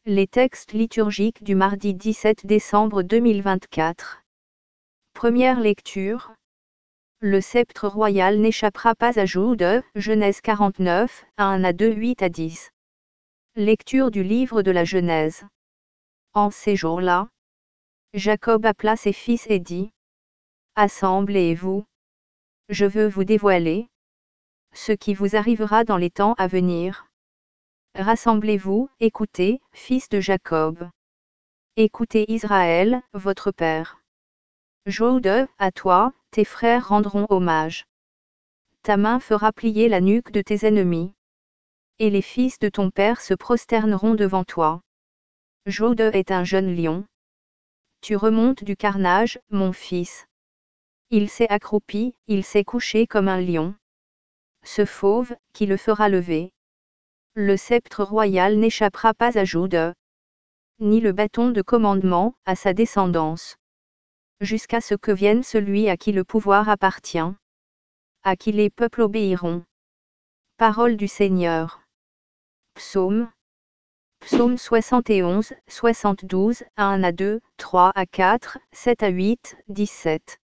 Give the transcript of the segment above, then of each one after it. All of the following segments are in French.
Les textes liturgiques du mardi 17 décembre 2024. Première lecture. Le sceptre royal n'échappera pas à Jude, Genèse 49, 1 à 2, 8 à 10. Lecture du livre de la Genèse. En ces jours-là, Jacob appela ses fils et dit : Assemblez-vous. Je veux vous dévoiler ce qui vous arrivera dans les temps à venir. Rassemblez-vous, écoutez, fils de Jacob. Écoutez Israël, votre père. Jude, à toi, tes frères rendront hommage. Ta main fera plier la nuque de tes ennemis. Et les fils de ton père se prosterneront devant toi. Jude est un jeune lion. Tu remontes du carnage, mon fils. Il s'est accroupi, il s'est couché comme un lion. Ce fauve, qui le fera lever. Le sceptre royal n'échappera pas à Jude, ni le bâton de commandement, à sa descendance. Jusqu'à ce que vienne celui à qui le pouvoir appartient, à qui les peuples obéiront. Parole du Seigneur. Psaume. Psaume 71, 72, 1 à 2, 3 à 4, 7 à 8, 17.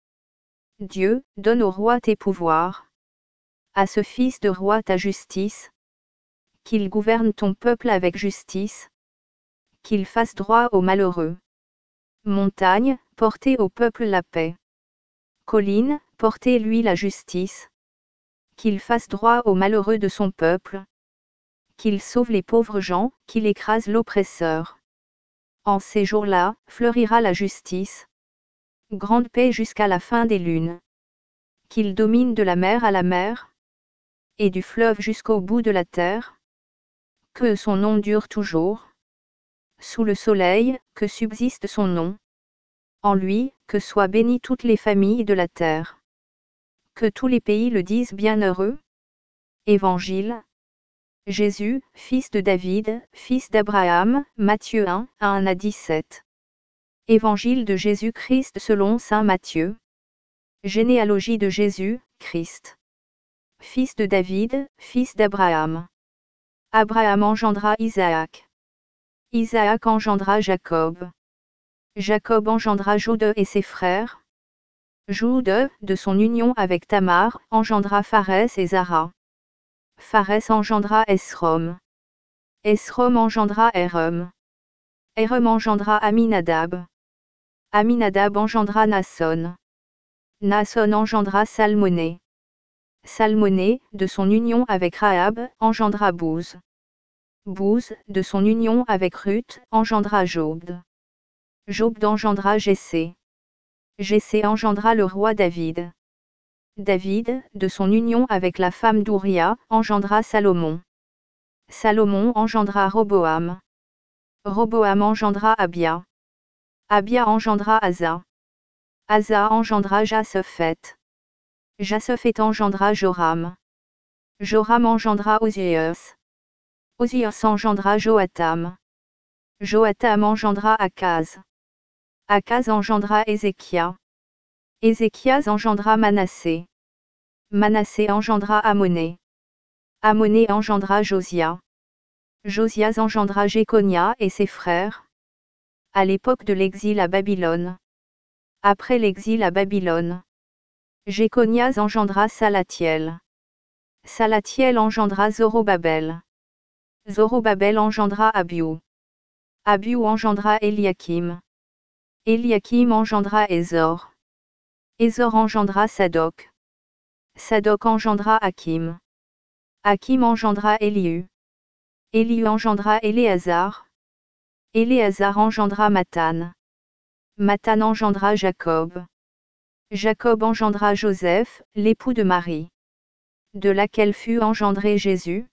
Dieu, donne au roi tes pouvoirs. À ce fils de roi ta justice. Qu'il gouverne ton peuple avec justice. Qu'il fasse droit aux malheureux. Montagne, portez au peuple la paix. Colline, portez-lui la justice. Qu'il fasse droit aux malheureux de son peuple. Qu'il sauve les pauvres gens, qu'il écrase l'oppresseur. En ces jours-là, fleurira la justice. Grande paix jusqu'à la fin des lunes. Qu'il domine de la mer à la mer. Et du fleuve jusqu'au bout de la terre. Que son nom dure toujours. Sous le soleil, que subsiste son nom. En lui, que soient bénies toutes les familles de la terre. Que tous les pays le disent bienheureux. Évangile. Jésus, fils de David, fils d'Abraham, Matthieu 1, 1 à 17. Évangile de Jésus-Christ selon saint Matthieu. Généalogie de Jésus, Christ. Fils de David, fils d'Abraham. Abraham engendra Isaac. Isaac engendra Jacob. Jacob engendra Jude et ses frères. Jude, de son union avec Tamar, engendra Pharès et Zara. Pharès engendra Esrom. Esrom engendra Érem. Érem engendra Aminadab. Aminadab engendra Naasson. Naasson engendra Salmoné. Salmoné, de son union avec Rahab, engendra Bouz. Bouz, de son union avec Ruth, engendra Jobd. Jobd engendra Jessé. Jessé engendra le roi David. David, de son union avec la femme d'Ouria, engendra Salomon. Salomon engendra Roboam. Roboam engendra Abia. Abia engendra Asa. Asa engendra Jasophet. Jasophet engendra Joram. Joram engendra Ozias. Ozias engendra Joatam. Joatam engendra Akaz. Akaz engendra Ézéchias. Ézéchias engendra Manassé. Manassé engendra Amoné. Amoné engendra Josia. Josias engendra Jéconia et ses frères. À l'époque de l'exil à Babylone. Après l'exil à Babylone. Jéconias engendra Salathiel. Salathiel engendra Zorobabel. Zorobabel engendra Abiou. Abiou engendra Eliakim. Eliakim engendra Ézor. Ézor engendra Sadok. Sadok engendra Hakim. Hakim engendra Éliu. Éliu engendra Éléazar. Éléazar engendra Mathan. Mathan engendra Jacob. Jacob engendra Joseph, l'époux de Marie, de laquelle fut engendré Jésus,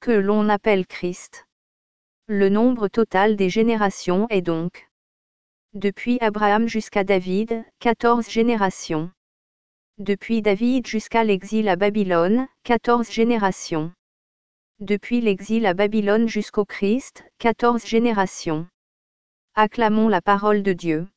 que l'on appelle Christ. Le nombre total des générations est donc, depuis Abraham jusqu'à David, 14 générations. Depuis David jusqu'à l'exil à Babylone, 14 générations. Depuis l'exil à Babylone jusqu'au Christ, 14 générations. Acclamons la parole de Dieu.